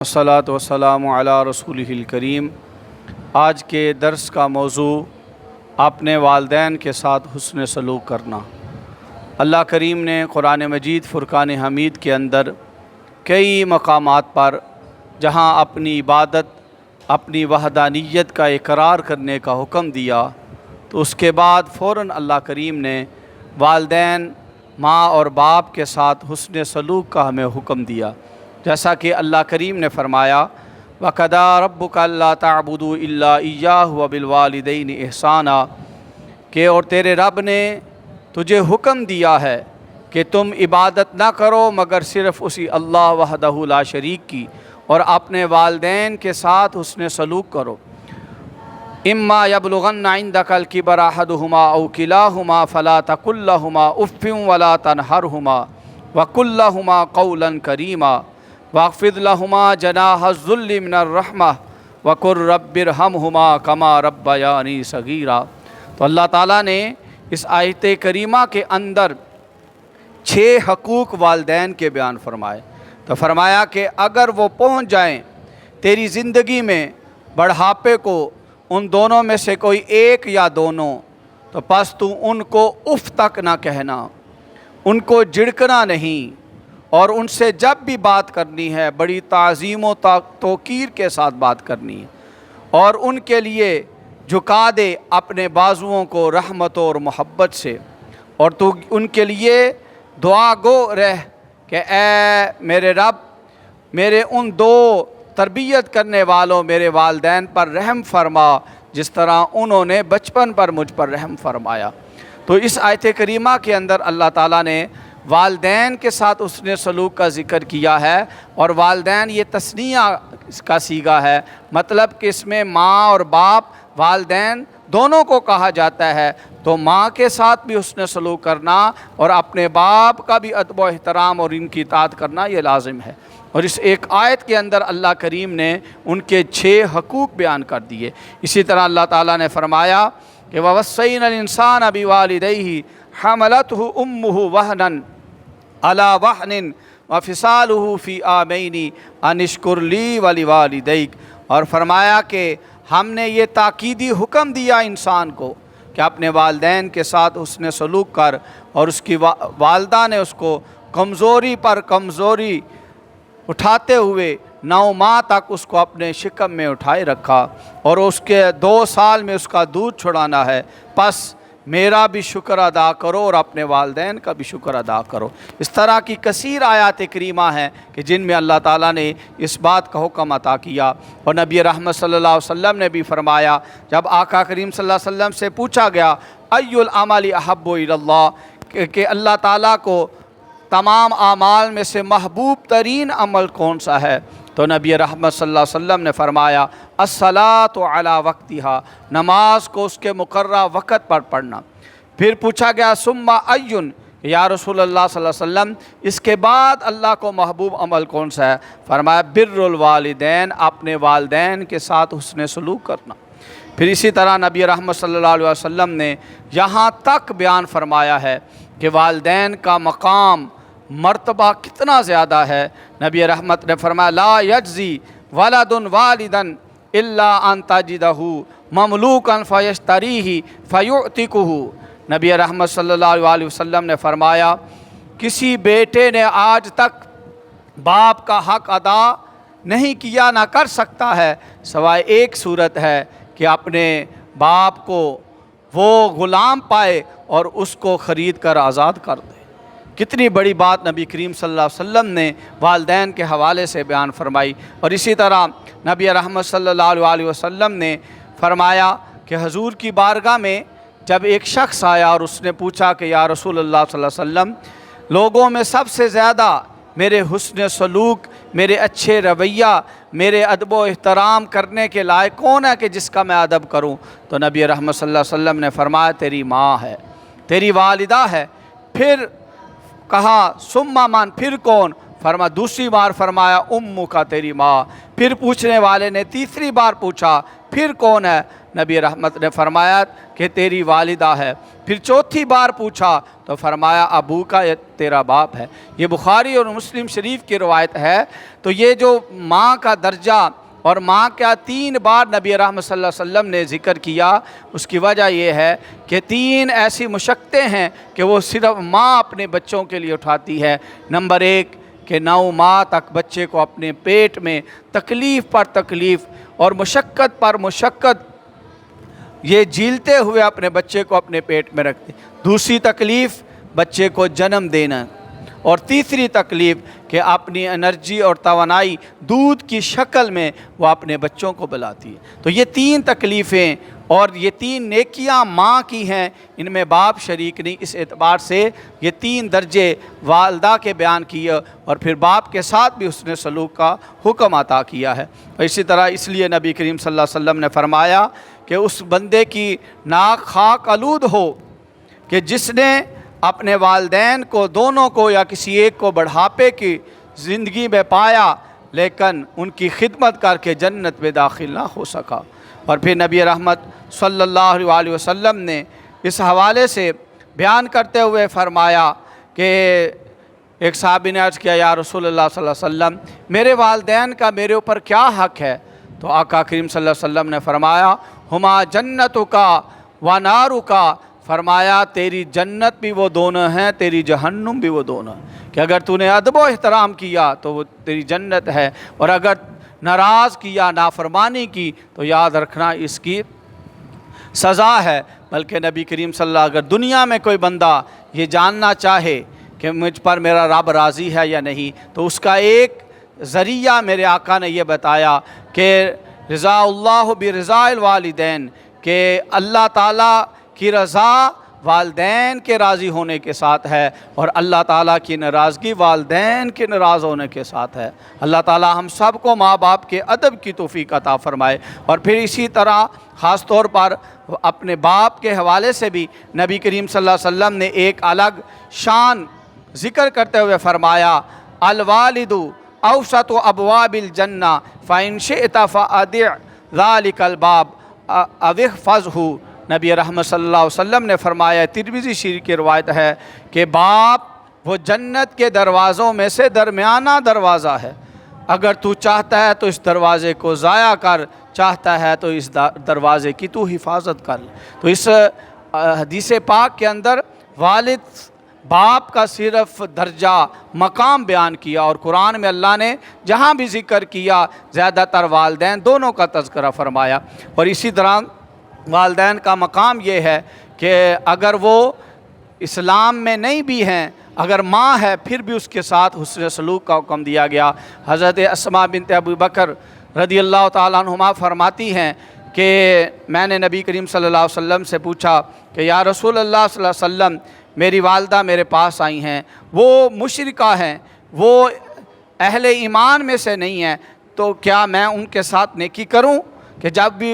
والصلاۃ والسلام علی رسولہ الکریم۔ آج کے درس کا موضوع اپنے والدین کے ساتھ حسن سلوک کرنا۔ اللہ کریم نے قرآن مجید فرقان حمید کے اندر کئی مقامات پر جہاں اپنی عبادت، اپنی وحدانیت کا اقرار کرنے کا حکم دیا، تو اس کے بعد فوراً اللہ کریم نے والدین، ماں اور باپ کے ساتھ حسن سلوک کا ہمیں حکم دیا، جیسا کہ اللہ کریم نے فرمایا وَقَضَىٰ رَبُّكَ أَلَّا تَعْبُدُوا إِلَّا إِيَّاهُ وَبِالْوَالِدَيْنِ إِحْسَانًا، کہ اور تیرے رب نے تجھے حکم دیا ہے کہ تم عبادت نہ کرو مگر صرف اسی اللہ وحدہ لا شریک کی، اور اپنے والدین کے ساتھ حسن سلوک کرو۔ اما یبلغن عندک الکبر احدہما او کلاہما فلا تقل لہما اف ولا تنہرہما وقل لہما قولا کریما واخفض لہما جناح الذل من الرحمہ وقل رب ارحمہما کما ربیانی صغیرا۔ تو اللہ تعالیٰ نے اس آیت کریمہ کے اندر 6 حقوق والدین کے بیان فرمائے۔ تو فرمایا کہ اگر وہ پہنچ جائیں تیری زندگی میں بڑھاپے کو، ان دونوں میں سے کوئی ایک یا دونوں، تو پس تو ان کو اف تک نہ کہنا، ان کو جھڑکنا نہیں، اور ان سے جب بھی بات کرنی ہے بڑی تعظیم و توقیر کے ساتھ بات کرنی ہے، اور ان کے لیے جھکا دے اپنے بازوؤں کو رحمت اور محبت سے، اور تو ان کے لیے دعا گو رہ کہ اے میرے رب، میرے ان 2 تربیت کرنے والوں میرے والدین پر رحم فرما جس طرح انہوں نے بچپن پر مجھ پر رحم فرمایا۔ تو اس آیت کریمہ کے اندر اللہ تعالیٰ نے والدین کے ساتھ حسن سلوک کا ذکر کیا ہے، اور والدین یہ تثنیہ کا صیغہ ہے، مطلب کہ اس میں ماں اور باپ، والدین دونوں کو کہا جاتا ہے۔ تو ماں کے ساتھ بھی حسن سلوک کرنا اور اپنے باپ کا بھی ادب و احترام اور ان کی اطاعت کرنا یہ لازم ہے۔ اور اس ایک آیت کے اندر اللہ کریم نے ان کے 6 حقوق بیان کر دیے۔ اسی طرح اللہ تعالیٰ نے فرمایا کہ وَوَصَّيْنَا الْإِنسَانَ بِوَالِدَيْهِ حَمَلَتْهُ أُمُّهُ وَهْنًا عَلَى وَهْنٍ وَفِصَالُهُ فِي عَامَيْنِ أَنِ اشْكُرْ لِي وَلِوَالِدَيْكَ، اور فرمایا کہ ہم نے یہ تاکیدی حکم دیا انسان کو کہ اپنے والدین کے ساتھ حسن سلوک کر، اور اس کی والدہ نے اس کو کمزوری پر کمزوری اٹھاتے ہوئے 9 ماہ تک اس کو اپنے شکم میں اٹھائے رکھا، اور اس کے 2 سال میں اس کا دودھ چھڑانا ہے، پس میرا بھی شکر ادا کرو اور اپنے والدین کا بھی شکر ادا کرو۔ اس طرح کی کثیر آیات کریمہ ہیں کہ جن میں اللہ تعالیٰ نے اس بات کا حکم عطا کیا۔ اور نبی رحمت صلی اللہ علیہ وسلم نے بھی فرمایا، جب آقا کریم صلی اللہ علیہ وسلم سے پوچھا گیا ای العمل احب الی اللہ، کہ اللہ تعالیٰ کو تمام اعمال میں سے محبوب ترین عمل کون سا ہے، تو نبی رحمت صلی اللہ علیہ وسلم نے فرمایا الصلاۃ علی وقتہا، نماز کو اس کے مقررہ وقت پر پڑھنا۔ پھر پوچھا گیا ثم ایٌ، یا رسول اللہ صلی اللہ علیہ وسلم اس کے بعد اللہ کو محبوب عمل کون سا ہے؟ فرمایا بر الوالدین، اپنے والدین کے ساتھ حسن سلوک کرنا۔ پھر اسی طرح نبی رحمت صلی اللہ علیہ وسلم نے یہاں تک بیان فرمایا ہے کہ والدین کا مقام، مرتبہ کتنا زیادہ ہے۔ نبی رحمت نے فرمایا لا یجزی ولد والدا الا ان تجدہ مملوکا فیشتریہ فیعتقہ۔ نبی رحمت صلی اللہ علیہ وسلم نے فرمایا کسی بیٹے نے آج تک باپ کا حق ادا نہیں کیا، نہ کر سکتا ہے، سوائے ایک صورت ہے کہ اپنے باپ کو وہ غلام پائے اور اس کو خرید کر آزاد کر دے۔ کتنی بڑی بات نبی کریم صلی اللہ علیہ وسلم نے والدین کے حوالے سے بیان فرمائی۔ اور اسی طرح نبی رحمت صلی اللہ علیہ وسلم نے فرمایا کہ حضور کی بارگاہ میں جب ایک شخص آیا اور اس نے پوچھا کہ یا رسول اللہ صلی اللہ علیہ وسلم، لوگوں میں سب سے زیادہ میرے حسن سلوک، میرے اچھے رویہ، میرے ادب و احترام کرنے کے لائق کون ہے کہ جس کا میں ادب کروں؟ تو نبی رحمت صلی اللہ علیہ وسلم نے فرمایا تیری ماں ہے، تیری والدہ ہے۔ پھر کہا ثم من، پھر کون؟ दूसरी बार फरमाया उम्मु का, तेरी माँ। फिर पूछने वाले ने तीसरी बार पूछा फिर कौन है? नबी रहमत ने फरमाया कि तेरी वालिदा है। फिर चौथी बार पूछा तो फरमाया अबू का, तेरा बाप है। ये बुखारी और मुस्लिम शरीफ की रवायत है। तो ये जो माँ का दर्जा और माँ का 3 बार नबी रहमत सल्लल्लाहु अलैहि वसल्लम ने ज़िक्र किया, उसकी वजह ये है कि 3 ऐसी मुशक्क़तें हैं कि वो सिर्फ माँ अपने बच्चों के लिए उठाती है। नंबर 1 कि 9 माह तक बच्चे को अपने पेट में तकलीफ़ पर तकलीफ़ और मुशक्क़त पर मुशक्क़त ये झीलते हुए अपने बच्चे को अपने पेट में रखते। दूसरी तकलीफ़ बच्चे को जन्म देना, और तीसरी तकलीफ़ कि अपनी एनर्जी और तवानाई दूध की शक्ल में वो अपने बच्चों को पिलाती है। तो ये 3 तकलीफ़ें और ये 3 नेकियां माँ की हैं, इनमें बाप शरीक नहीं। इस एतबार से ये 3 दर्जे वालदा के बयान किए और फिर बाप के साथ भी उसने सलूक का हुक्म अता किया है। और इसी तरह इसलिए नबी करीम सल्लल्लाहु अलैहि वसल्लम ने फरमाया कि उस बंदे की नाक खाक आलूद हो कि जिसने अपने वालदैन को, दोनों को या किसी एक को बुढ़ापे की ज़िंदगी में पाया लेकिन उनकी खिदमत करके जन्नत में दाखिल ना हो सका। और फिर नबी रहमत सल्लल्लाहु अलैहि वसल्लम ने इस हवाले से बयान करते हुए फरमाया कि एक साहबी ने अर्ज़ किया, या रसूलल्लाह सल्लल्लाहु अलैहि वसल्लम, मेरे वालदैन का मेरे ऊपर क्या हक़ है? तो आका करीम सल्लल्लाहु अलैहि वसल्लम ने फरमाया, हुमा जन्नतुका व नारुका, फरमाया तेरी जन्नत भी वो दोनों हैं, तेरी जहन्नुम भी वो दोनों हैं। कि अगर तूने अदब व एहतराम किया तो वो तेरी जन्नत है, और अगर नाराज़ किया, नाफरमानी की, तो याद रखना इसकी सज़ा है। बल्कि नबी करीम सल्लल्लाहु अलैहि वसल्लम, अगर दुनिया में कोई बंदा ये जानना चाहे कि मुझ पर मेरा रब राज़ी है या नहीं, तो उसका एक ज़रिया मेरे आका ने यह बताया कि रज़ाउल्लाह बिरज़ाइल वालिदैन, कि अल्लाह ताला की रज़ा वालदैन के राज़ी होने के साथ है और अल्लाह ताला की नाराज़गी वालदैन के नाराज़ होने के साथ है। अल्लाह ताला हम सब को माँ बाप के अदब की तौफ़ीक़ अता फ़रमाए। और फिर इसी तरह ख़ास तौर पर अपने बाप के हवाले से भी नबी करीम सल्लल्लाहु अलैहि वसल्लम ने एक अलग शान ज़िक्र करते हुए फ़रमाया, अल वालिदु औसतु अबवाबिल जन्ना फ़इन शिअता फ़अदि ज़ालिकल बाब अविहफ़ज़हु। नबी रहमत सल्लल्लाहु अलैहि वसल्लम ने फरमाया, तिरमिज़ी शरीफ की रवायत है कि बाप वो जन्नत के दरवाज़ों में से दरमियाना दरवाज़ा है। अगर तू चाहता है तो इस दरवाज़े को ज़ाया कर, चाहता है तो इस दरवाज़े की तू हिफाजत कर। तो इस हदीस पाक के अंदर वालिद बाप का सिर्फ दर्जा मकाम बयान किया, और कुरान में अल्लाह ने जहाँ भी ज़िक्र किया ज़्यादातर वालदैन दोनों का तज़किरा फ़रमाया। और इसी तरह वालदैन का मकाम ये है कि अगर वो इस्लाम में नहीं भी हैं, अगर माँ है फिर भी उसके साथ हुस्न सलूक का हुक्म दिया गया। हज़रत अस्मा बिन्त अबू बकर रदियल्लाहु ताला अन्हुमा फरमाती हैं कि मैंने नबी करीम सल्लल्लाहु अलैहि वसल्लम से पूछा कि या रसूलल्लाह सल्लल्लाहु अलैहि वसल्लम, मेरी वालदा मेरे पास आई हैं, वो मुशरिका हैं, वो अहले ईमान में से नहीं हैं, तो क्या मैं उनके साथ नेकी करूं? कि जब भी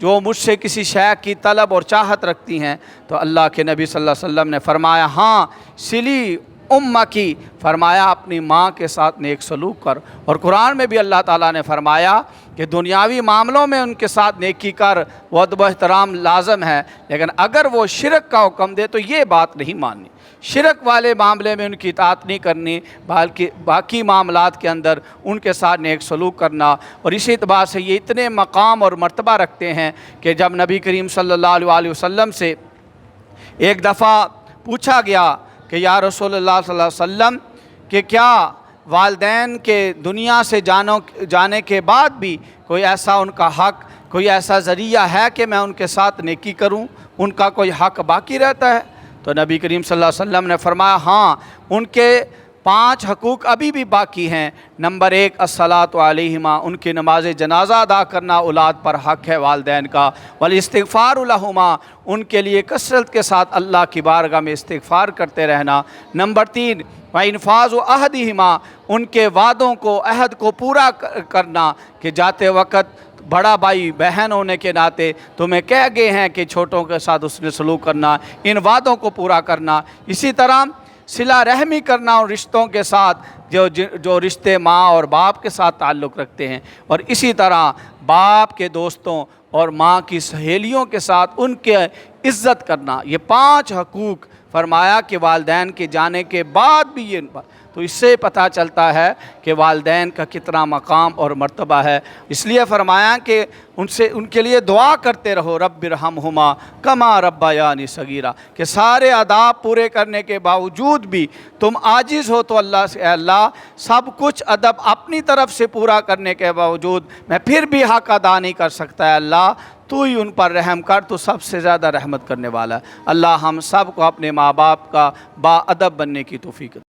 जो मुझसे किसी शय की तलब और चाहत रखती हैं, तो अल्लाह के नबी सल्लल्लाहु अलैहि वसल्लम ने फरमाया, हाँ सिली उम्मा की, फरमाया अपनी माँ के साथ नेक सलूक कर। और कुरान में भी अल्लाह ताला ने फरमाया कि दुनियावी मामलों में उनके साथ नेकी कर, वो अदब एहतराम लाजम है, लेकिन अगर वो शिरक का हुक्म दे तो ये बात नहीं माननी। शिरक वाले मामले में उनकी इताअत नहीं करनी, बल्कि बाकी मामलात के अंदर उनके साथ नेक सलूक करना। और इसी एतबार से ये इतने मकाम और मर्तबा रखते हैं कि जब नबी करीम सल्लल्लाहु अलैहि वसल्लम से एक दफ़ा पूछा गया कि या रसूलल्लाह सल्लल्लाहु अलैहि वसल्लम कि क्या वालदैन के दुनिया से जाने के बाद भी कोई ऐसा उनका हक़, कोई ऐसा ज़रिया है कि मैं उनके साथ नेकी करूं, उनका कोई हक़ बाकी रहता है? तो नबी करीम सल्लल्लाहु अलैहि वसल्लम ने फरमाया, हाँ उनके 5 हकूक़ अभी भी बाकी हैं। नंबर 1 अस्सलातु अलैहिमा, उनकी नमाज जनाजा अदा करना औलाद पर हक़ है वालदैन का। वल इस्तिग़फ़ारु लहुमा, उनके लिए कसरत के साथ अल्लाह की बारगाह में इस्तिग़फ़ार करते रहना। नंबर 3 व इन्फ़ाज़ु अहदिहिमा, उनके वादों को, अहद को पूरा करना कि जाते वक़्त बड़ा भाई बहन होने के नाते तुम्हें कह गए हैं कि छोटों के साथ उसने सलूक करना, इन वादों को पूरा करना। इसी तरह صلہ رحمی کرنا ان رشتوں کے ساتھ جو رشتے ماں اور باپ کے ساتھ تعلق رکھتے ہیں، اور اسی طرح باپ کے دوستوں اور ماں کی سہیلیوں کے ساتھ ان کے عزت کرنا۔ یہ 5 حقوق فرمایا کہ والدین کے جانے کے بعد بھی یہ، تو اس سے پتہ چلتا ہے کہ والدین کا کتنا مقام اور مرتبہ ہے۔ اس لیے فرمایا کہ ان کے لیے دعا کرتے رہو، رب ارحمہما کما ربیانی صغیرا، کہ سارے آداب پورے کرنے کے باوجود بھی تم عاجز ہو تو اللہ سے، اے اللہ سب کچھ ادب اپنی طرف سے پورا کرنے کے باوجود میں پھر بھی حق ادا نہیں کر سکتا، ہے اللہ تو ہی ان پر رحم کر، تو سب سے زیادہ رحمت کرنے والا ہے۔ اللہ ہم سب کو اپنے ماں باپ کا با ادب بننے کی توفیق دے۔